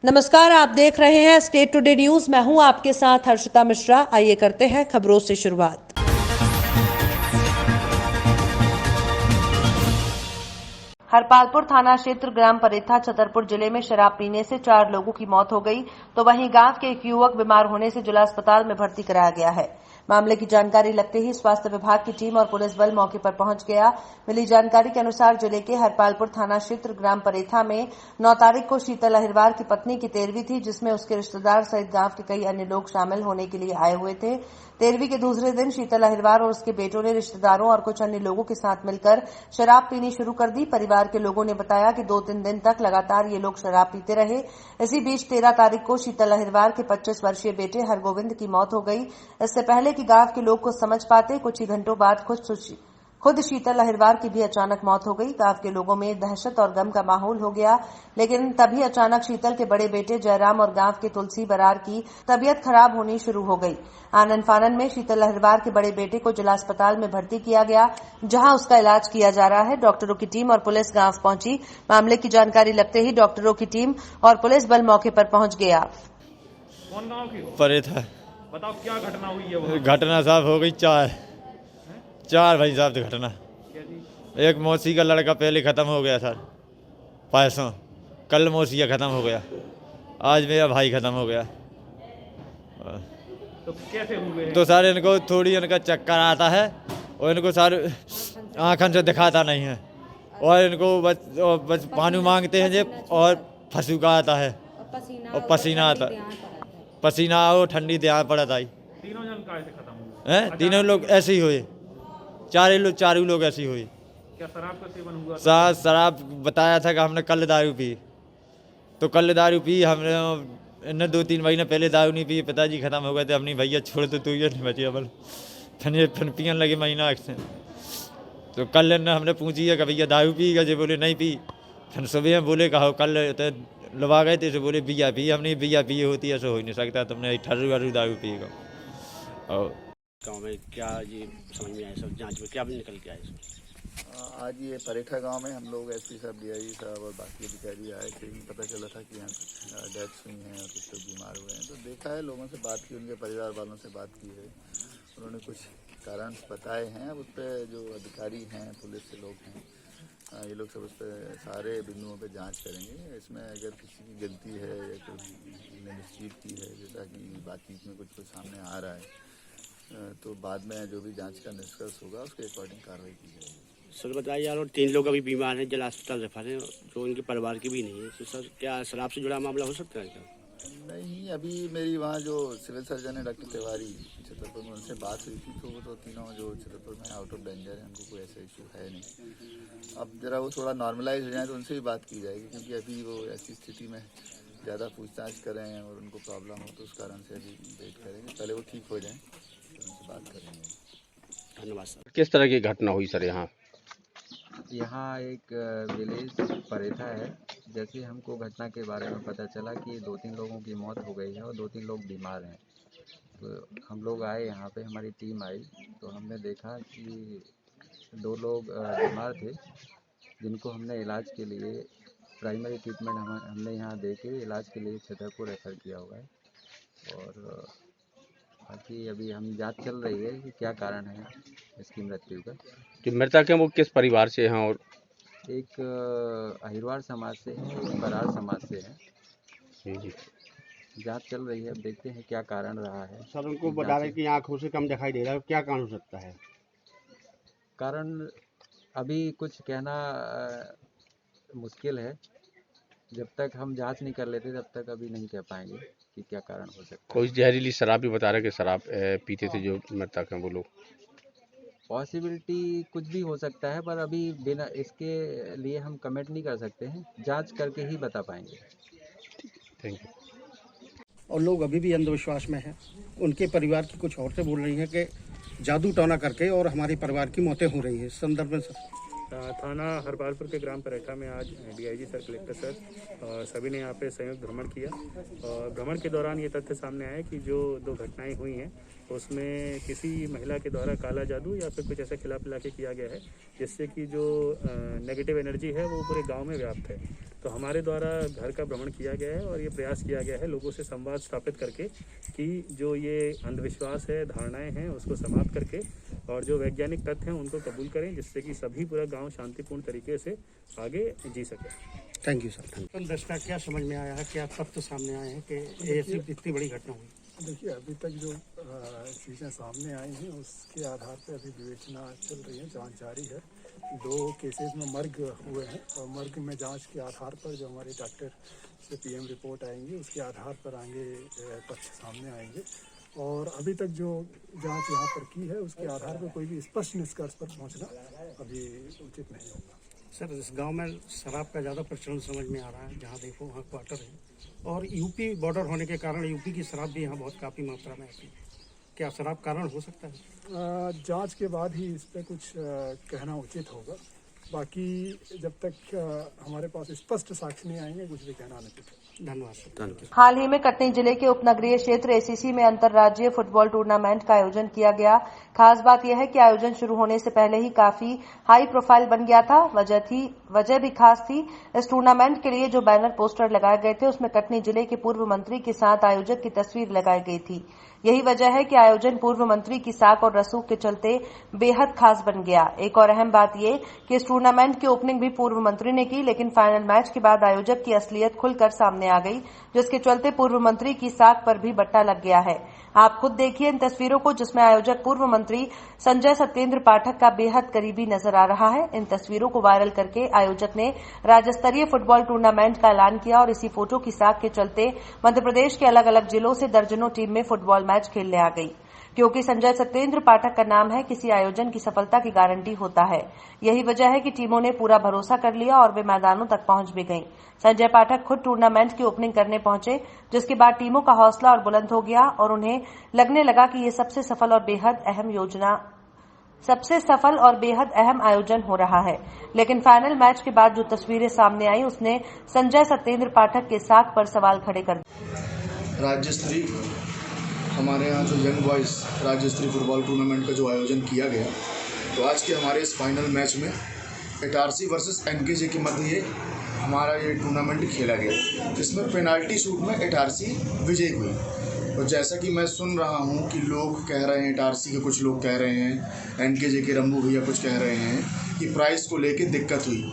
नमस्कार, आप देख रहे हैं स्टेट टुडे न्यूज। मैं हूं आपके साथ हर्षिता मिश्रा। आइए करते हैं खबरों से शुरुआत। हरपालपुर थाना क्षेत्र ग्राम परेथा छतरपुर जिले में शराब पीने से 4 लोगों की मौत हो गई, तो वहीं गांव के एक युवक बीमार होने से जिला अस्पताल में भर्ती कराया गया है। मामले की जानकारी लगते ही स्वास्थ्य विभाग की टीम और पुलिस बल मौके पर पहुंच गया। मिली जानकारी के अनुसार जिले के हरपालपुर थाना क्षेत्र ग्राम परेथा में 9 तारीख को शीतल अहिरवार की पत्नी की तेरहवीं थी, जिसमें उसके रिश्तेदार सहित गांव के कई अन्य लोग शामिल होने के लिए आए हुए थे। तेरहवीं के दूसरे दिन शीतल अहिरवार और उसके बेटों ने रिश्तेदारों और कुछ अन्य लोगों के साथ मिलकर शराब पीनी शुरू कर दी। परिवार के लोगों ने बताया कि 2-3 दिन तक लगातार ये लोग शराब पीते रहे। इसी बीच 13 तारीख को शीतल अहिरवार के 25 वर्षीय बेटे हरगोविंद की मौत हो गई। इससे पहले कि गांव के लोग कुछ समझ पाते, कुछ ही घंटों बाद खुद शीतल अहिरवार की भी अचानक मौत हो गई। गांव के लोगों में दहशत और गम का माहौल हो गया, लेकिन तभी अचानक शीतल के बड़े बेटे जयराम और गांव के तुलसी बरार की तबीयत खराब होनी शुरू हो गई। आनन फानन में शीतल अहिरवार के बड़े बेटे को जिला अस्पताल में भर्ती किया गया, जहां उसका इलाज किया जा रहा है। डॉक्टरों की टीम और पुलिस गांव पहुंची। मामले की जानकारी लगते ही डॉक्टरों की टीम और पुलिस बल मौके पर पहुंच गया। कौन गांव की हो? परेथा। बताओ क्या घटना हुई है वहाँ? घटना साहब हो गई चार भाई साहब से घटना। क्या जी? एक मौसी का लड़का पहले ख़त्म हो गया सर, पैसों। कल मौसी का ख़त्म हो गया, आज मेरा भाई ख़त्म हो गया। तो कैसे हुए? तो सर इनको थोड़ी इनका चक्कर आता है और इनको सर आँखन से दिखाता नहीं है, और इनको बस पानी मांगते हैं जे, और फंसू का आता है और पसीना आता, पसीना और ठंडी देहा पड़ता है। तीनों जन कैसे खत्म हुए? हैं तीनों लोग ऐसे ही हुए, चारों लोग ऐसे ही हुए। क्या शराब का सेवन हुआ? शराब बताया था कि हमने कल दारू पी, तो कल दारू पी हमने। इन्हें 2-3 महीने पहले दारू नहीं पी, पिताजी खत्म हो गए थे। अपनी भैया छोड़ तो तू ये नहीं बचिया बल, फिर पियन लगे महीना से। तो कल हमने पूछी है कि भैया दारू पी गए? बोले नहीं पी। फिर सुबह बोले कहो कल लवा गए थे, तो बोले बिया पी। हमने बिया पी होती है, ऐसा हो ही नहीं सकता, तुमने ठर्रू वारू दारू पी गो। और गाँव में क्या ये समझ में आया, सब जांच में क्या भी निकल के आया? आज ये परेठा गांव में हम लोग एसपी साहब, डीआईजी साहब और बाकी अधिकारी आए थे। पता चला था कि यहाँ कुछ डेथ्स हुई हैं और कुछ लोग बीमार हुए हैं। तो देखा है, लोगों से बात की, उनके परिवार वालों से बात की है। उन्होंने कुछ कारण बताए हैं। अब उस पर जो अधिकारी हैं, पुलिस के लोग हैं, ये लोग सब उस पर सारे बिंदुओं पे जांच करेंगे। इसमें अगर किसी की गलती है या कोई ने मिसचीट की है, जैसा कि बातचीत में कुछ सामने आ रहा है, तो बाद में जो भी जांच का निष्कर्ष होगा उसके अकॉर्डिंग कार्रवाई की जाएगी। सर बताइए यार, और 3 लोग अभी बीमार हैं, जिला अस्पताल रेफर हैं, जो उनके परिवार के भी नहीं है। तो सर क्या शराब से जुड़ा मामला हो सकता है क्या? नहीं, अभी मेरी वहाँ जो सिविल सर्जन है डॉक्टर तिवारी छतरपुर में, उनसे बात हुई थी। तो वो तो तीनों जो छतरपुर में आउट ऑफ डेंजर है, उनको कोई ऐसा इशू है नहीं। अब जरा वो थोड़ा नॉर्मलाइज हो जाए तो उनसे भी बात की जाएगी, क्योंकि अभी वो ऐसी स्थिति में ज़्यादा पूछताछ करें और उनको प्रॉब्लम हो, तो उस कारण से अभी वेट करेंगे। पहले वो ठीक हो जाएँ तो उनसे बात करेंगे। धन्यवाद सर। किस तरह की घटना हुई सर यहाँ? यहाँ एक विलेज परेथा है। जैसे हमको घटना के बारे में पता चला कि 2-3 लोगों की मौत हो गई है और 2-3 लोग बीमार हैं, तो हम लोग आए यहाँ पे, हमारी टीम आई। तो हमने देखा कि 2 लोग बीमार थे, जिनको हमने इलाज के लिए प्राइमरी ट्रीटमेंट हमने यहाँ दे के इलाज के लिए छतरपुर रेफर किया हुआ है। और बाकी अभी हम जांच चल रही है कि क्या कारण है इसकी मृत्यु का। जो मृतक हैं वो किस परिवार से हैं? और एक अहिरवार समाज से है, एक बरार समाज से है। जांच चल रही है, अब देखते हैं क्या कारण रहा है। सर उनको बता रहे कि आँखों से कम दिखाई दे रहा है, क्या कारण हो सकता है? कारण अभी कुछ कहना मुश्किल है। जब तक हम जांच नहीं कर लेते तब तक अभी नहीं कह पाएंगे कि क्या कारण हो सकता है। कोई जहरीली शराब भी बता रहे कि शराब पीते थे जो मृतक हैं वो लोग। पॉसिबिलिटी कुछ भी हो सकता है, पर अभी बिना इसके लिए हम कमेंट नहीं कर सकते हैं। जांच करके ही बता पाएंगे। Thank you. और लोग अभी भी अंधविश्वास में हैं। उनके परिवार की कुछ औरतें बोल रही हैं कि जादू टोना करके और हमारे परिवार की मौतें हो रही है। इस संदर्भ में सर थाना हरपालपुर के ग्राम परेठा में आज डीआईजी सर, कलेक्टर सर सभी ने यहाँ पे संयुक्त भ्रमण किया। और भ्रमण के दौरान ये तथ्य सामने आया कि जो 2 घटनाएं हुई हैं उसमें किसी महिला के द्वारा काला जादू या फिर कुछ ऐसा खिला पिला के किया गया है, जिससे कि जो नेगेटिव एनर्जी है वो पूरे गांव में व्याप्त है। तो हमारे द्वारा घर का भ्रमण किया गया है और ये प्रयास किया गया है लोगों से संवाद स्थापित करके कि जो ये अंधविश्वास है, धारणाएं हैं, उसको समाप्त करके और जो वैज्ञानिक तथ्य हैं उनको कबूल करें, जिससे कि सभी पूरा गांव शांतिपूर्ण तरीके से आगे जी सके। Thank you sir. दृष्टा क्या समझ में आया है, क्या तथ्य सामने आए हैं कि ऐसी इतनी बड़ी घटना हुई? देखिए, अभी तक जो चीज़ें सामने आई हैं उसके आधार पर अभी विवेचना चल रही है, जांच जारी है। 2 केसेस में मर्ग हुए हैं और मर्ग में जांच के आधार पर जो हमारे डॉक्टर से पीएम रिपोर्ट आएंगी उसके आधार पर आगे तथ्य सामने आएंगे। और अभी तक जो जांच यहाँ पर की है उसके आधार पर कोई भी स्पष्ट निष्कर्ष पर पहुँचना अभी उचित नहीं होगा। सर, इस गांव में शराब का ज़्यादा प्रचलन समझ में आ रहा है, जहाँ देखो वहाँ क्वार्टर है और यूपी बॉर्डर होने के कारण यूपी की शराब भी यहाँ बहुत काफ़ी मात्रा में आती है। क्या शराब कारण हो सकता है? जांच के बाद ही इस पर कुछ कहना उचित होगा। बाकी जब तक हमारे पास स्पष्ट साक्ष्य नहीं आएंगे कुछ भी कहना अनुचित है। धन्यवाद। हाल ही में कटनी जिले के उपनगरीय क्षेत्र एसीसी में अंतर्राज्यीय फुटबॉल टूर्नामेंट का आयोजन किया गया। खास बात यह है कि आयोजन शुरू होने से पहले ही काफी हाई प्रोफाइल बन गया था। वजह भी खास थी। इस टूर्नामेंट के लिए जो बैनर पोस्टर लगाए गए थे उसमें कटनी जिले के पूर्व मंत्री के साथ आयोजक की तस्वीर लगाई गई थी। यही वजह है कि आयोजन पूर्व मंत्री की साख और रसूख के चलते बेहद खास बन गया। एक और अहम बात ये कि इस टूर्नामेंट की ओपनिंग भी पूर्व मंत्री ने की, लेकिन फाइनल मैच के बाद आयोजक की असलियत खुलकर सामने आ गई, जिसके चलते पूर्व मंत्री की साख पर भी बट्टा लग गया है। आप खुद देखिए इन तस्वीरों को, जिसमें आयोजक पूर्व मंत्री संजय सत्येंद्र पाठक का बेहद करीबी नजर आ रहा है। इन तस्वीरों को वायरल करके आयोजक ने राज्य स्तरीय फुटबॉल टूर्नामेंट का ऐलान किया और इसी फोटो की साख के चलते मध्य प्रदेश के अलग अलग जिलों से दर्जनों टीम में फुटबॉल मैच खेलने आ गई। क्योंकि संजय सत्येंद्र पाठक का नाम है, किसी आयोजन की सफलता की गारंटी होता है। यही वजह है कि टीमों ने पूरा भरोसा कर लिया और वे मैदानों तक पहुंच भी गईं। संजय पाठक खुद टूर्नामेंट की ओपनिंग करने पहुंचे, जिसके बाद टीमों का हौसला और बुलंद हो गया और उन्हें लगने लगा कि ये सबसे सफल और बेहद अहम आयोजन हो रहा है। लेकिन फाइनल मैच के बाद जो तस्वीरें सामने आई उसने संजय सत्येंद्र पाठक के साख पर सवाल खड़े कर दिए। राज्य स्तरीय हमारे यहाँ जो यंग बॉयज़ राज्य स्तरीय फुटबॉल टूर्नामेंट का जो आयोजन किया गया, तो आज के हमारे इस फाइनल मैच में इटारसी वर्सेस एनकेजे के मध्य ये हमारा ये टूर्नामेंट खेला गया, जिसमें पेनाल्टी शूट में इटारसी विजयी हुई। और जैसा कि मैं सुन रहा हूँ कि लोग कह रहे हैं, इटारसी के कुछ लोग कह रहे हैं, एनकेजे के रंबू भैया कुछ कह रहे हैं कि प्राइस को लेके दिक्कत हुई।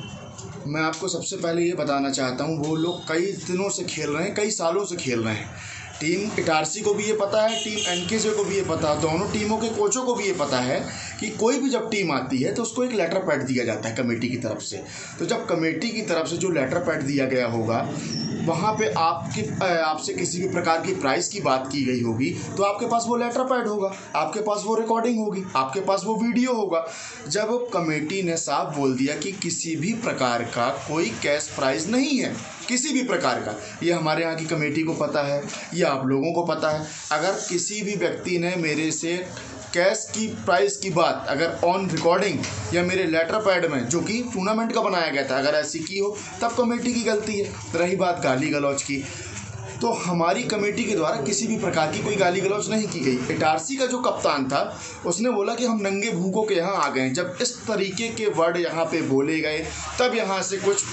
मैं आपको सबसे पहले ये बताना चाहता हूँ, वो लोग कई दिनों से खेल रहे हैं, कई सालों से खेल रहे हैं। टीम इटारसी को भी ये पता है, टीम एनकेजे को भी ये पता है, दोनों टीमों के कोचों को भी ये पता है कि कोई भी जब टीम आती है तो उसको एक लेटर पैड दिया जाता है कमेटी की तरफ से। तो जब कमेटी की तरफ से जो लेटर पैड दिया गया होगा, वहाँ पे आपसे किसी भी प्रकार की प्राइस की बात की गई होगी, तो आपके पास वो लेटर पैड होगा, आपके पास वो रिकॉर्डिंग होगी, आपके पास वो वीडियो होगा। जब कमेटी ने साफ बोल दिया कि किसी भी प्रकार का कोई कैश प्राइज़ नहीं है, किसी भी प्रकार का, ये हमारे यहाँ की कमेटी को पता है, ये आप लोगों को पता है। अगर किसी भी व्यक्ति ने मेरे से कैश की प्राइस की बात अगर ऑन रिकॉर्डिंग या मेरे लेटर पैड में, जो कि टूर्नामेंट का बनाया गया था, अगर ऐसी की हो तब कमेटी की गलती है। रही बात गाली गलौज की, तो हमारी कमेटी के द्वारा किसी भी प्रकार की कोई गाली गलौज नहीं की गई। इटारसी का जो कप्तान था उसने बोला कि हम नंगे भूखों के यहाँ आ गए। जब इस तरीके के वर्ड यहाँ पे बोले गए तब यहाँ से कुछ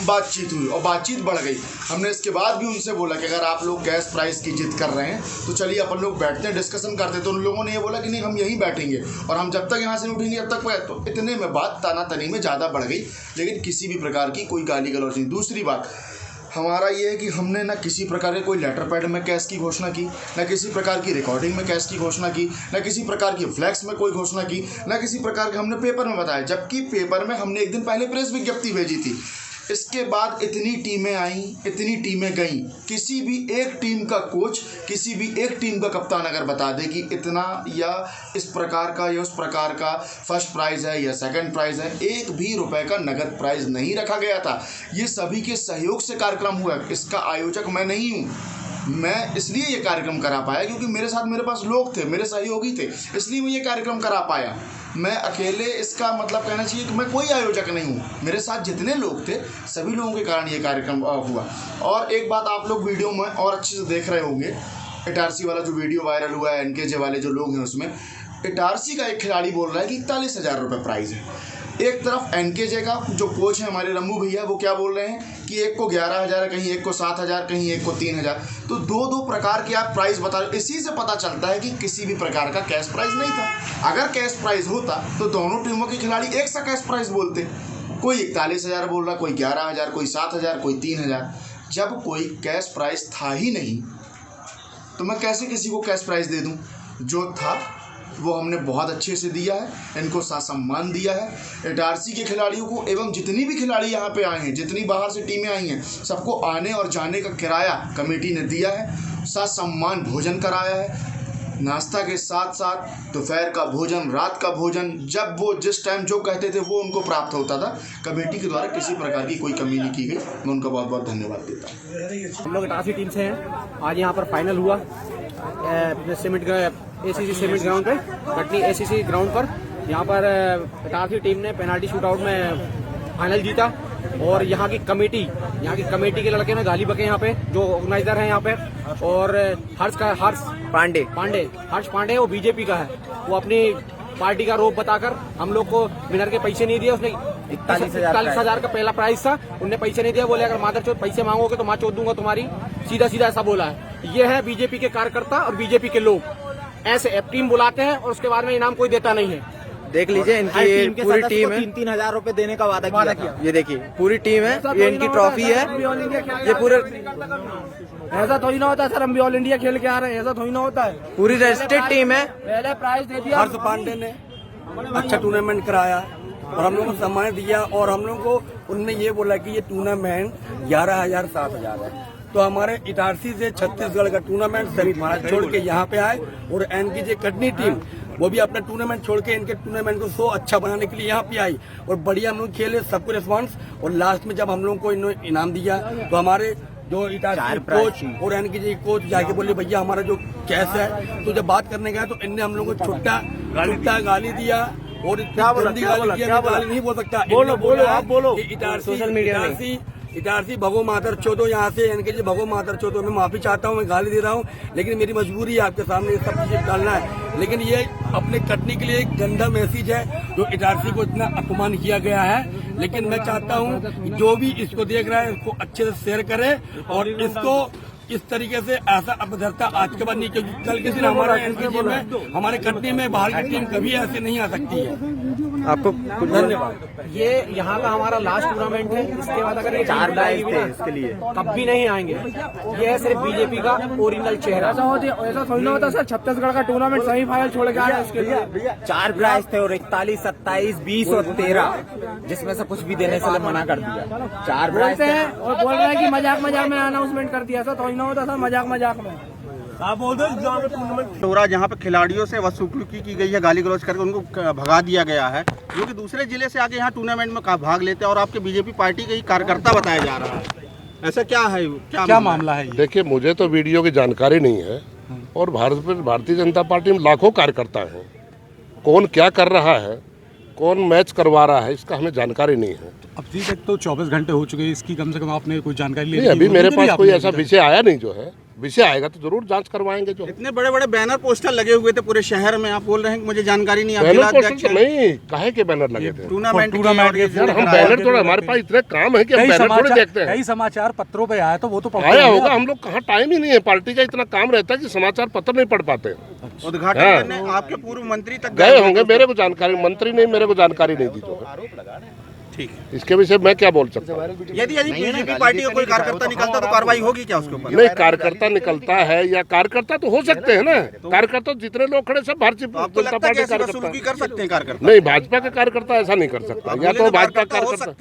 बातचीत हुई और बातचीत बढ़ गई। हमने इसके बाद भी उनसे बोला कि अगर आप लोग कैश प्राइस की जिद कर रहे हैं तो चलिए अपन लोग बैठते हैं, डिस्कशन करते हैं। तो उन लोगों ने ये बोला कि नहीं, हम यहीं बैठेंगे और हम जब तक यहाँ से नहीं उठेंगे तब तक। तो इतने में बात ताना तनी में ज़्यादा बढ़ गई, लेकिन किसी भी प्रकार की कोई गाली गलौज नहीं। दूसरी बात हमारा ये है कि हमने ना किसी प्रकार के कोई लेटर पैड में कैश की घोषणा की, ना किसी प्रकार की रिकॉर्डिंग में कैश की घोषणा की, ना किसी प्रकार की फ्लैक्स में कोई घोषणा की, ना किसी प्रकार के हमने पेपर में बताया, जबकि पेपर में हमने एक दिन पहले प्रेस विज्ञप्ति भेजी थी। इसके बाद इतनी टीमें आईं, इतनी टीमें गईं, किसी भी एक टीम का कोच, किसी भी एक टीम का कप्तान अगर बता दे कि इतना या इस प्रकार का या उस प्रकार का फर्स्ट प्राइज़ है या सेकंड प्राइज़ है, एक भी रुपए का नगद प्राइज़ नहीं रखा गया था। ये सभी के सहयोग से कार्यक्रम हुआ। इसका आयोजक मैं नहीं हूँ। मैं इसलिए ये कार्यक्रम करा पाया क्योंकि मेरे साथ मेरे पास लोग थे, मेरे सहयोगी थे, इसलिए मैं ये कार्यक्रम करा पाया। मैं अकेले, इसका मतलब कहना चाहिए कि मैं कोई आयोजक नहीं हूँ। मेरे साथ जितने लोग थे सभी लोगों के कारण ये कार्यक्रम हुआ। और एक बात आप लोग वीडियो में और अच्छे से देख रहे होंगे, इटारसी वाला जो वीडियो वायरल हुआ है, एनकेजे वाले जो लोग हैं उसमें इटारसी का एक खिलाड़ी बोल रहा है कि 41,000 रुपये प्राइज़ है। एक तरफ एनकेजे का जो कोच है हमारे रम्मू भैया, वो क्या बोल रहे हैं कि एक को 11,000, कहीं एक को 7,000, कहीं एक को 3,000, तो दो प्रकार के आप प्राइस बता रहे हो। इसी से पता चलता है कि किसी भी प्रकार का कैश प्राइस नहीं था। अगर कैश प्राइस होता तो दोनों टीमों के खिलाड़ी एक सा कैश प्राइस बोलते, कोई 41,000 बोल रहा, कोई 11,000, कोई 7,000, कोई 3,000। जब कोई कैश प्राइस था ही नहीं तो मैं कैसे किसी को कैश प्राइस दे दूं? जो था वो हमने बहुत अच्छे से दिया है, इनको सम्मान दिया है। इटारसी के खिलाड़ियों को एवं जितनी भी खिलाड़ी यहाँ पे आए हैं, जितनी बाहर से टीमें आई हैं, सबको आने और जाने का किराया कमेटी ने दिया है। सम्मान भोजन कराया है, नाश्ता के साथ साथ दोपहर का भोजन, रात का भोजन, जब वो जिस टाइम जो कहते थे वो उनको प्राप्त होता था। कमेटी के द्वारा किसी प्रकार की कोई कमी नहीं की गई। मैं उनका बहुत बहुत धन्यवाद देता हूँ। हम लोग इटारसी टीम से हैं। आज यहाँ पर फाइनल हुआ ACC सीमेंट ग्राउंड पे, कटनी ACC ग्राउंड पर। यहाँ पर इटारसी टीम ने पेनाल्टी शूटआउट में फाइनल जीता और यहाँ की कमेटी के लड़के ने गाली बके यहाँ पे, जो ऑर्गेनाइजर है यहाँ पे। और हर्ष पांडे वो बीजेपी का है। वो अपनी पार्टी का रोप बताकर हम लोग को विनर के पैसे नहीं दिए। उसने 41,000 का पहला प्राइस था, उनने पैसे नहीं दिया। बोले अगर मादर चौथ पैसे मांगोगे तो माँ चौथ दूंगा तुम्हारी, सीधा ऐसा बोला है। ये है बीजेपी के कार्यकर्ता और बीजेपी के लोग, ऐसे टीम बुलाते हैं और उसके बाद में इनाम कोई देता नहीं है। देख लीजिए, इनकी पूरी टीम है। 3,000 रुपए देने का वादा किया। ये देखिए पूरी टीम है, ये इनकी ट्रॉफी है। ये पूरे ऐसा थोड़ी ना होता सर, हम भी ऑल इंडिया खेल के आ रहे हैं, ऐसा थोड़ी ना होता है। पूरी रजिस्टर्ड टीम है। पहले प्राइज दे दिया। हर्ष पांडे ने अच्छा टूर्नामेंट कराया और हम लोगों को सम्मान दिया। और हम लोगों को उन्होंने ये बोला कि ये टूर्नामेंट 11,000 7,000 है। तो हमारे इटारसी से छत्तीसगढ़ का टूर्नामेंट सेमीफाइनल छोड़ के यहाँ पे आए और एनकेजे कटनी टीम वो भी अपना टूर्नामेंट छोड़ के इनके टूर्नामेंट को सो अच्छा बनाने के लिए यहाँ पे आई और बढ़िया हम लोग खेले, सबको रिस्पॉन्स। और लास्ट में जब हम लोगों को इन्होंने इनाम दिया तो हमारे जो इटारसी कोच और एनकेजे कोच जाके बोले भैया हमारा जो कैश है। तो जब बात करने गया तो इनने हम लोग को छुट्टा गाली दिया और इतनी गाली दिया, गाली नहीं बोल सकता। बोलो आप बोलो। इटारसी भगो मातर चौथो, यहाँ से एनकेजे भगो मातर चौथो। मैं माफी चाहता हूँ, मैं गाली दे रहा हूँ, लेकिन मेरी मजबूरी है आपके सामने ये सब चीजें डालना है। लेकिन ये अपने कटनी के लिए एक गंदा मैसेज है जो इटारसी को इतना अपमान किया गया है। लेकिन मैं चाहता हूँ जो भी इसको देख रहा है इसको अच्छे से शेयर करे और इसको इस तरीके से ऐसा अभद्रता आज के बाद नहीं, क्योंकि कल के दिन हमारे एनकेजे में, हमारे कटनी में बाहर की टीम कभी ऐसे नहीं आ सकती है। आपको धन्यवाद। ये यहाँ का हमारा लास्ट टूर्नामेंट है। इसके बाद अगर ये 4 प्राइज थे इसके लिए कभी नहीं आएंगे। ये है सिर्फ बीजेपी का ओरिजिनल चेहरा। ऐसा थोड़ी ना होता सर, छत्तीसगढ़ का टूर्नामेंट सेमीफाइनल छोड़ के आया इसके लिए। 4 प्राइज थे और 41, 27, 20 और 13, जिसमें से कुछ भी देने से मना कर दिया। 4 प्राइज हैं और बोल रहे हैं कि मजाक में अनाउंसमेंट कर दिया। ऐसा थोड़ी ना होता सर, मजाक में आप बोल दो टूर्नामेंट जहाँ पे खिलाड़ियों से वसूली की गई है, गाली गलौज करके उनको भगा दिया गया है, जो कि दूसरे जिले से आके यहाँ टूर्नामेंट में भाग लेते हैं और आपके बीजेपी पार्टी के ही कार्यकर्ता बताया जा रहा है। ऐसा क्या है, क्या मामला है? देखिए, मुझे तो वीडियो की जानकारी नहीं है और भारतीय जनता पार्टी में लाखों कार्यकर्ता हैं। कौन क्या कर रहा है, कौन मैच करवा रहा है, इसका हमें जानकारी नहीं है। अभी तक तो 24 घंटे हो चुके हैं, इसकी कम से कम आपने कोई जानकारी ली? अभी मेरे पास कोई ऐसा विषय आया नहीं। जो है विषय आएगा तो जरूर जांच करवाएंगे। जो इतने बड़े बड़े बैनर पोस्टर लगे हुए थे पूरे शहर में, आप बोल रहे हैं कि मुझे जानकारी नहीं। बैनर पोस्टर तो नहीं, काहे के बैनर लगे थे? टूर्नामेंट यार हम बैनर थोड़ा, हमारे पास इतने काम है कि हम बैनर थोड़े देखते हैं। कई समाचार पत्रों पे आया तो वो तो आया होगा, हम लोग कहाँ टाइम ही नहीं है। पार्टी का इतना काम रहता है कि समाचार पत्र नहीं पढ़ पाते। उद्घाटन करने आपके पूर्व मंत्री तक गए होंगे, मेरे को जानकारी, मंत्री नहीं, मेरे को जानकारी नहीं दी। जो ठीक है, इसके विषय मैं क्या बोल सकता हूँ? यदि बीजेपी पार्टी का कोई कार्यकर्ता निकलता तो कार्रवाई होगी क्या उसके ऊपर? नहीं, कार्यकर्ता निकलता है या कार्यकर्ता तो हो सकते हैं ना। कार्यकर्ता जितने लोग खड़े सब भारतीय जनता पार्टी कर सकते हैं कार्यकर्ता। नहीं, भाजपा का कार्यकर्ता ऐसा नहीं कर सकता। या तो भाजपा कार्यकर्ता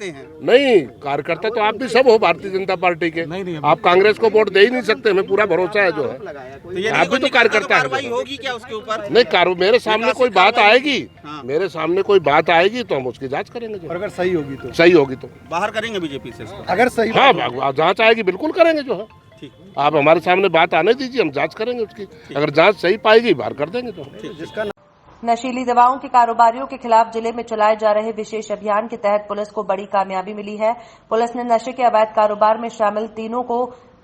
नहीं, कार्यकर्ता तो आप भी सब हो भारतीय जनता पार्टी के। आप कांग्रेस को वोट दे ही नहीं सकते, हमें पूरा भरोसा है। जो है आप भी तो कार्यकर्ता है। होगी क्या उसके ऊपर? नहीं, मेरे सामने कोई बात आएगी, मेरे सामने कोई बात आएगी तो हम उसकी जांच करेंगे। अगर सही होगी तो बाहर करेंगे बीजेपी से अगर सही। हाँ, जांच आएगी बिल्कुल करेंगे। जो है आप हमारे सामने बात आने दीजिए, हम जांच करेंगे उसकी। अगर जांच सही पाएगी बाहर कर देंगे। तो नशीली दवाओं के कारोबारियों के खिलाफ जिले में चलाए जा रहे विशेष अभियान के तहत पुलिस को बड़ी कामयाबी मिली है। पुलिस ने नशे के अवैध कारोबार में शामिल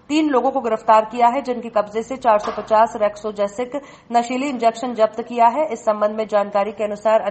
3 लोगों को गिरफ्तार किया है, जिनके कब्जे से 450 रेक्सोजेसिक नशीली इंजेक्शन जब्त किया है। इस संबंध में जानकारी के अनुसार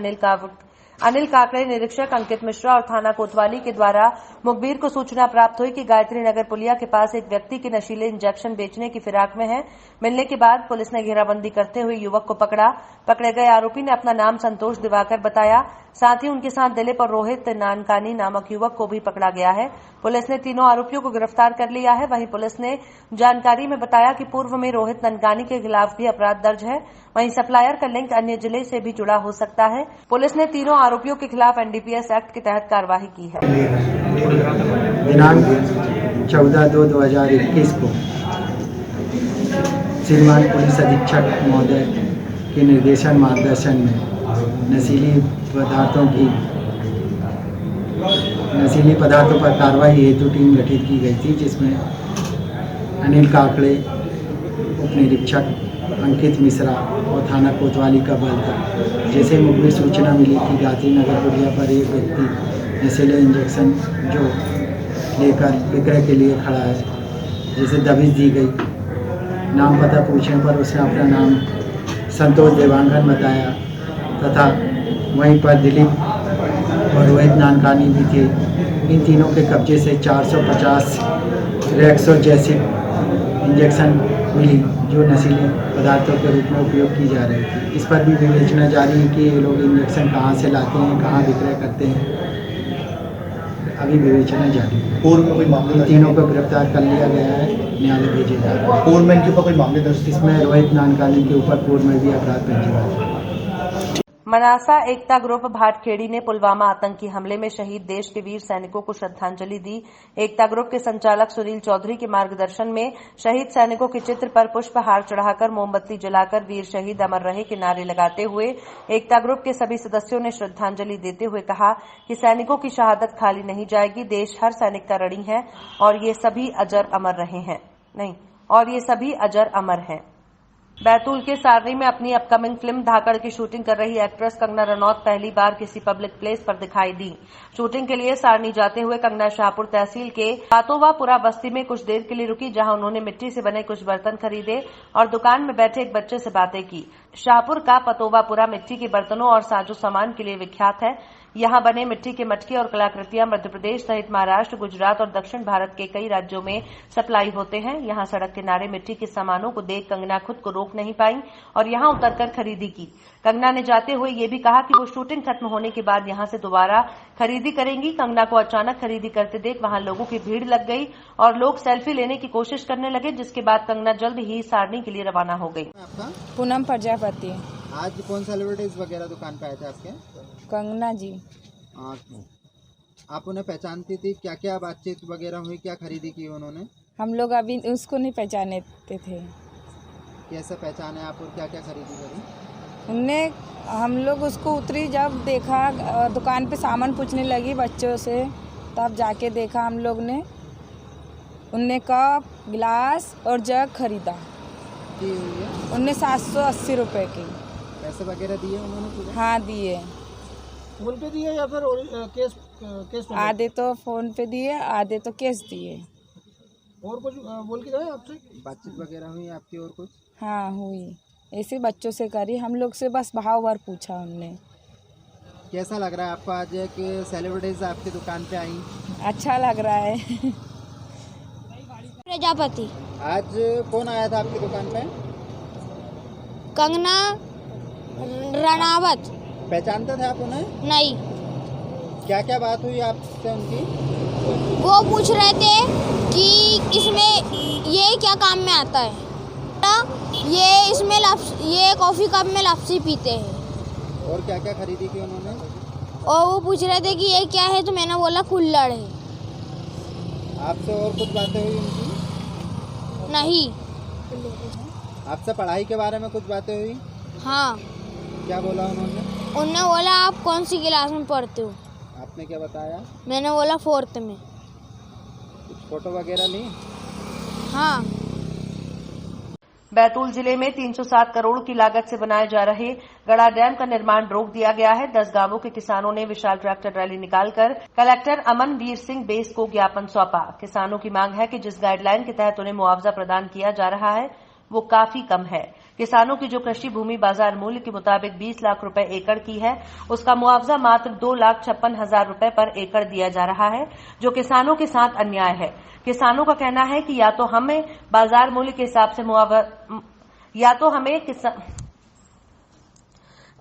अनिल काकड़े, निरीक्षक अंकित मिश्रा और थाना कोतवाली के द्वारा मुखबिर को सूचना प्राप्त हुई कि गायत्री नगर पुलिया के पास एक व्यक्ति की नशीले इंजेक्शन बेचने की फिराक में है। मिलने के बाद पुलिस ने घेराबंदी करते हुए युवक को पकड़ा। पकड़े गए आरोपी ने अपना नाम संतोष दिवाकर बताया। साथ ही उनके साथ दिलीप और रोहित नानकानी नामक युवक को भी पकड़ा गया है। पुलिस ने तीनों आरोपियों को गिरफ्तार कर लिया है। वहीं पुलिस ने जानकारी में बताया कि पूर्व में रोहित नानकानी के खिलाफ भी अपराध दर्ज है। वहीं सप्लायर का लिंक अन्य जिले से भी जुड़ा हो सकता है। पुलिस ने तीनों आरोपियों के खिलाफ एनडीपीएस एक्ट के तहत कार्रवाई की है। दिनांक 14/2/2021 को श्रीमान पुलिस अधीक्षक महोदय के निर्देशन मार्गदर्शन में नशीली पदार्थों पर कार्रवाई हेतु टीम गठित की गई थी, जिसमें अनिल काकड़े, उप निरीक्षक अंकित मिश्रा और थाना कोतवाली का बल था। जैसे मुखबिर सूचना मिली कि गायत्री नगर पुलिया पर एक व्यक्ति नशीले इंजेक्शन जो लेकर विक्रय के लिए खड़ा है, जिसे दबिश दी गई। नाम पता पूछने पर उसने अपना नाम संतोष देवांगन बताया तथा वहीं पर दिलीप और रोहित नानकानी भी थे। इन तीनों के कब्जे से 450 रेक्सो जैसी इंजेक्शन मिली, जो नशीले पदार्थों के रूप में उपयोग की जा रही थी। इस पर भी विवेचना जारी है कि ये लोग इंजेक्शन कहाँ से लाते हैं, कहाँ विक्रय करते हैं। अभी विवेचना जारी है। पूर्व में कोई मामले, तीनों को गिरफ्तार कर लिया गया है, न्यायालय भेजे जा रहे हैं। पूर्व में इनके ऊपर कोई मामले दर्ज? इसमें रोहित नानकानी के ऊपर पूर्व में भी अपराध पंजीबद्ध है। मनासा एकता ग्रुप भाटखेड़ी ने पुलवामा आतंकी हमले में शहीद देश के वीर सैनिकों को श्रद्धांजलि दी। एकता ग्रुप के संचालक सुनील चौधरी के मार्गदर्शन में शहीद सैनिकों के चित्र पर पुष्पहार चढ़ाकर, मोमबत्ती जलाकर वीर शहीद अमर रहे के नारे लगाते हुए एकता ग्रुप के सभी सदस्यों ने श्रद्धांजलि देते हुए कहा कि सैनिकों की शहादत खाली नहीं जाएगी। देश हर सैनिक का ऋणी है और ये सभी अजर अमर हैं। बैतूल के सारनी में अपनी अपकमिंग फिल्म धाकड़ की शूटिंग कर रही एक्ट्रेस कंगना रनौत पहली बार किसी पब्लिक प्लेस पर दिखाई दी। शूटिंग के लिए सारनी जाते हुए कंगना शाहपुर तहसील के पातोवापुरा बस्ती में कुछ देर के लिए रुकी, जहां उन्होंने मिट्टी से बने कुछ बर्तन खरीदे और दुकान में बैठे एक बच्चे से बातें की। शाहपुर का पतोवापुरा मिट्टी के बर्तनों और साजो सामान के लिए विख्यात है। यहां बने मिट्टी के मटके और कलाकृतियां मध्य प्रदेश सहित महाराष्ट्र, गुजरात और दक्षिण भारत के कई राज्यों में सप्लाई होते हैं। यहां सड़क किनारे मिट्टी के सामानों को देख कंगना खुद को रोक नहीं पाई और यहां उतरकर खरीदी की। कंगना ने जाते हुए ये भी कहा कि वो शूटिंग खत्म होने के बाद यहां से दोबारा खरीदी करेंगी। कंगना को अचानक खरीदी करते देख वहां लोगों की भीड़ लग गई और लोग सेल्फी लेने की कोशिश करने लगे, जिसके बाद कंगना जल्द ही सारनी के लिए रवाना हो गई। पूनम प्रजापति। आज कौन सेलिब्रिटीज वगैरह दुकान पे आए थे आपके? कंगना जी। आप उन्हें पहचानती थी? क्या क्या बातचीत वगैरह हुई, क्या खरीदी की उन्होंने? हम लोग अभी उसको नहीं पहचाने थे। कैसे पहचाने आप और क्या क्या खरीदी करी? उनने हम लोग उसको उतरी, जब देखा दुकान पे सामान पूछने लगी बच्चों से, तब जाके देखा हम लोग ने। उनने कप, गिलास और जग खरीदा। उनने 780 रुपए की। पैसे वगैरह दिए उन्होंने पूरे? हाँ दिए। फोन पे दिए या फिर कैश? आधे तो फोन पे दिए, आधे तो कैश दिए। और कुछ बोल के गए आपसे? बातचीत वगैरह हुई आपकी और कुछ? हाँ हुई, ऐसे बच्चों से करी। हम लोग से बस भाव भर पूछा उनने। कैसा लग रहा है आपको आज कि सेलिब्रिटीज आपकी दुकान पे आई? अच्छा लग रहा है। प्रजापति। आज कौन आया था आपकी दुकान पे? कंगना रनावत। पहचानते थे आप उन्हें? नहीं। क्या क्या बात हुई आपसे उनकी? वो पूछ रहे थे कि इसमें ये क्या काम में आता है, ये इसमें ये कॉफ़ी कप में लपसी पीते हैं। और क्या क्या खरीदी की उन्होंने? और वो पूछ रहे थे कि ये क्या है, तो मैंने बोला कुल्हड़ है। आपसे और कुछ बातें हुई उनकी? नहीं। आपसे पढ़ाई के बारे में कुछ बातें हुई? हाँ। क्या बोला उन्होंने? उन्होंने बोला आप कौन सी क्लास में पढ़ते हो? आपने क्या बताया? मैंने बोला 4th में। कुछ फोटो वगैरह ली? हाँ। बैतूल जिले में 307 करोड़ की लागत से बनाए जा रहे गड़ा डैम का निर्माण रोक दिया गया है। 10 गांवों के किसानों ने विशाल ट्रैक्टर रैली निकालकर कलेक्टर अमनवीर सिंह बेस को ज्ञापन सौंपा। किसानों की मांग है कि जिस गाइडलाइन के तहत उन्हें मुआवजा प्रदान किया जा रहा है वो काफी कम है। किसानों की जो कृषि भूमि बाजार मूल्य के मुताबिक 20 लाख रुपए एकड़ की है, उसका मुआवजा मात्र 2,56,000 रुपए पर एकड़ दिया जा रहा है, जो किसानों के साथ अन्याय है। किसानों का कहना है कि या तो हमें बाजार मूल्य के हिसाब से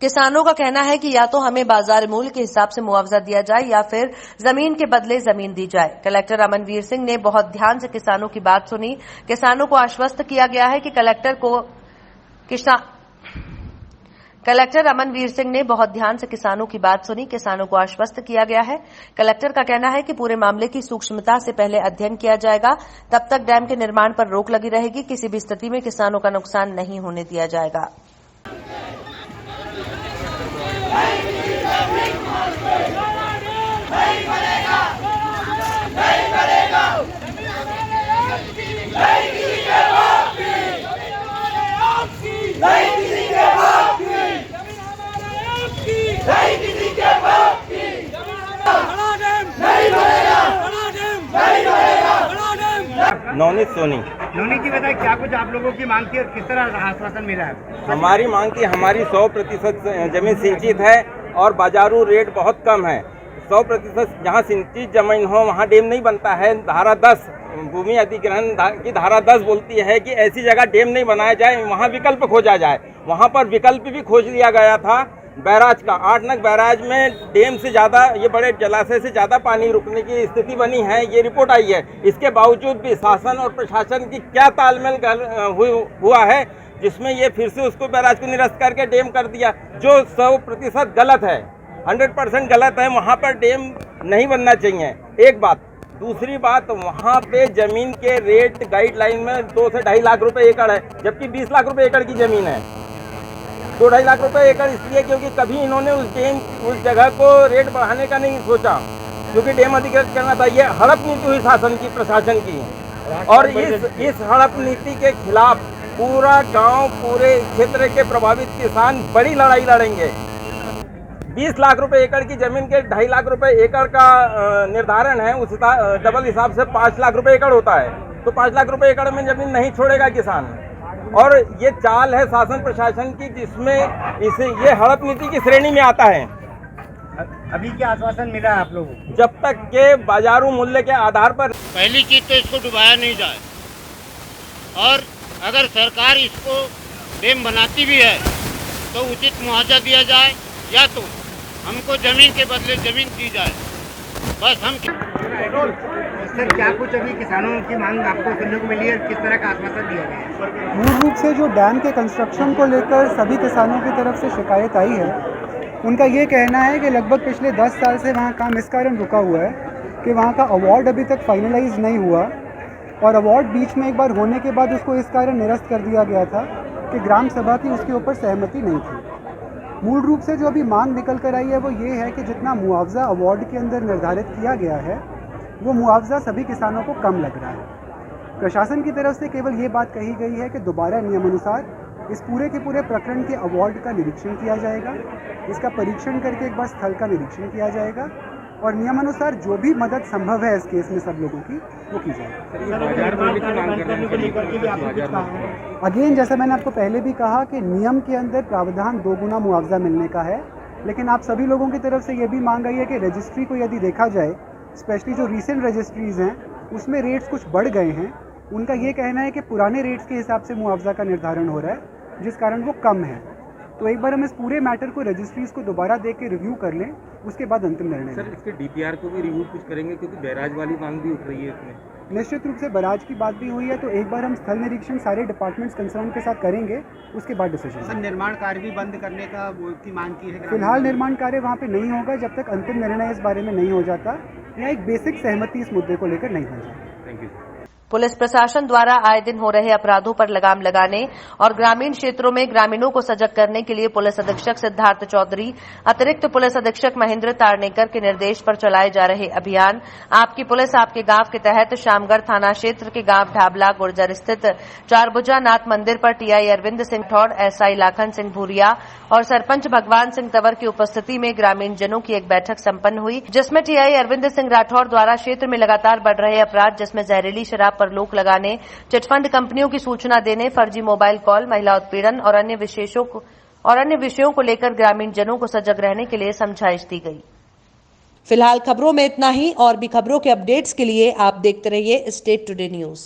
किसानों का कहना है कि या तो हमें बाजार मूल्य के हिसाब से मुआवजा दिया जाए या फिर जमीन के बदले जमीन दी जाए। कलेक्टर अमनवीर सिंह ने बहुत ध्यान से किसानों की बात सुनी। किसानों को आश्वस्त किया गया है कि कलेक्टर अमनवीर सिंह ने बहुत ध्यान से किसानों की बात सुनी। किसानों को आश्वस्त किया गया है। कलेक्टर का कहना है कि पूरे मामले की सूक्ष्मता से पहले अध्ययन किया जाएगा, तब तक डैम के निर्माण पर रोक लगी रहेगी। किसी भी स्थिति में किसानों का नुकसान नहीं होने दिया जाएगा। नवनीत सोनी। नवनीत जी बताइए, क्या कुछ आप लोगों की मांग थी और किस तरह आश्वासन मिला है? हमारी मांग थी, हमारी 100% जमीन सिंचित है और बाजारू रेट बहुत कम है। 100% जहाँ सिंचित जमीन हो वहाँ डैम नहीं बनता है। धारा 10 भूमि अधिग्रहण की धारा 10 बोलती है कि ऐसी जगह डैम नहीं बनाया जाए, वहाँ विकल्प खोजा जाए। वहाँ पर विकल्प भी खोज लिया गया था बैराज का। 8 नग बैराज में डैम से ज़्यादा, ये बड़े जलाशय से ज़्यादा पानी रुकने की स्थिति बनी है, ये रिपोर्ट आई है। इसके बावजूद भी शासन और प्रशासन की क्या तालमेल हुआ है, जिसमें ये फिर से उसको बैराज को निरस्त करके डैम कर दिया, जो 100% गलत है, 100% गलत है। वहाँ पर डैम नहीं बनना चाहिए, एक बात। दूसरी बात, वहाँ पे ज़मीन के रेट गाइडलाइन में 2 से 2.5 लाख रुपए एकड़ है, जबकि 20 लाख रुपए एकड़ की ज़मीन है। 2-2.5 लाख रुपए एकड़ इसलिए क्योंकि कभी इन्होंने उस जगह को रेट बढ़ाने का नहीं सोचा, क्योंकि डैम अधिग्रहण करना था। ये हड़प नीति हुई शासन की, प्रशासन की, और इस हड़प नीति के खिलाफ पूरा गांव, पूरे क्षेत्र के प्रभावित किसान बड़ी लड़ाई लड़ेंगे। 20 लाख रुपए एकड़ की जमीन के 2.5 लाख रुपए एकड़ का निर्धारण है, उस डबल हिसाब से 5 लाख रुपए एकड़ होता है। तो 5 लाख रुपए एकड़ में जमीन नहीं छोड़ेगा किसान। और ये चाल है शासन प्रशासन की, जिसमें इसे ये हड़प नीति की श्रेणी में आता है। अभी क्या आश्वासन मिला है आप लोगों को? जब तक के बाजारू मूल्य के आधार पर, पहली चीज तो इसको डुबाया नहीं जाए, और अगर सरकार इसको डैम बनाती भी है तो उचित मुआवजा दिया जाए, या तो हमको जमीन के बदले जमीन दी जाए। बस हम सर, क्या कुछ अभी किसानों की मांग आपको सुनने को मिली है, किस तरह का आश्वासन दिया गया? मूल रूप से जो डैम के कंस्ट्रक्शन को लेकर सभी किसानों की तरफ से शिकायत आई है, उनका ये कहना है कि लगभग पिछले 10 साल से वहाँ काम इस कारण रुका हुआ है कि वहाँ का अवार्ड अभी तक फाइनलाइज नहीं हुआ, और अवार्ड बीच में एक बार होने के बाद उसको इस कारण निरस्त कर दिया गया था कि ग्राम सभा की उसके ऊपर सहमति नहीं थी। मूल रूप से जो अभी मांग निकल कर आई है वो ये है कि जितना मुआवजा अवार्ड के अंदर निर्धारित किया गया है, वो मुआवजा सभी किसानों को कम लग रहा है। प्रशासन की तरफ से केवल ये बात कही गई है कि दोबारा नियमानुसार इस पूरे के पूरे प्रकरण के अवार्ड का निरीक्षण किया जाएगा, इसका परीक्षण करके एक बार स्थल का निरीक्षण किया जाएगा, और नियमानुसार जो भी मदद संभव है इस केस में सब लोगों की, वो की जाएगी। अगेन, जैसा मैंने आपको पहले भी कहा कि नियम के अंदर प्रावधान 2 गुना मुआवजा मिलने का है, लेकिन आप सभी लोगों की तरफ से ये भी मांग आई है कि रजिस्ट्री को यदि देखा जाए, स्पेशली जो रीसेंट रजिस्ट्रीज़ हैं उसमें रेट्स कुछ बढ़ गए हैं। उनका ये कहना है कि पुराने रेट्स के हिसाब से मुआवजा का निर्धारण हो रहा है, जिस कारण वो कम है। तो एक बार हम इस पूरे मैटर को, रजिस्ट्रीज को दोबारा देख के रिव्यू कर लें, उसके बाद अंतिम निर्णय। सर, इसके डीपीआर को भी रिव्यू कुछ करेंगे, क्योंकि बैराज वाली मांग भी उठ रही है इसमें। निश्चित रूप से बैराज की बात भी हुई है, तो एक बार हम स्थल निरीक्षण सारे डिपार्टमेंट्स कंसर्न के साथ करेंगे, उसके बाद डिसीजन। सर, निर्माण कार्य भी बंद करने का की मांग की है? फिलहाल निर्माण कार्य वहाँ पे नहीं होगा जब तक अंतिम निर्णय इस बारे में नहीं हो जाता, या एक बेसिक सहमति इस मुद्दे को लेकर नहीं बन जाती। Thank you. पुलिस प्रशासन द्वारा आए दिन हो रहे अपराधों पर लगाम लगाने और ग्रामीण क्षेत्रों में ग्रामीणों को सजग करने के लिए पुलिस अधीक्षक सिद्धार्थ चौधरी, अतिरिक्त पुलिस अधीक्षक महेंद्र तारनेकर के निर्देश पर चलाए जा रहे अभियान आपकी पुलिस आपके गांव के तहत शामगढ़ थाना क्षेत्र के गांव ढाबला गुर्जर स्थित चारभुजा नाथ मंदिर पर टीआई अरविंद सिंह ठौड़, एसआई लाखन सिंह भूरिया और सरपंच भगवान सिंह तंवर की उपस्थिति में ग्रामीण जनों की एक बैठक संपन्न हुई, जिसमें टीआई अरविंद सिंह राठौड़ द्वारा क्षेत्र में लगातार बढ़ रहे अपराध, जिसमें जहरीली शराब पर रोक लगाने, चिटफंड कंपनियों की सूचना देने, फर्जी मोबाइल कॉल, महिला उत्पीड़न और अन्य विषयों को लेकर ग्रामीण जनों को सजग रहने के लिए समझाइश दी गई। फिलहाल खबरों में इतना ही। और भी खबरों के अपडेट्स के लिए आप देखते रहिए स्टेट टुडे न्यूज।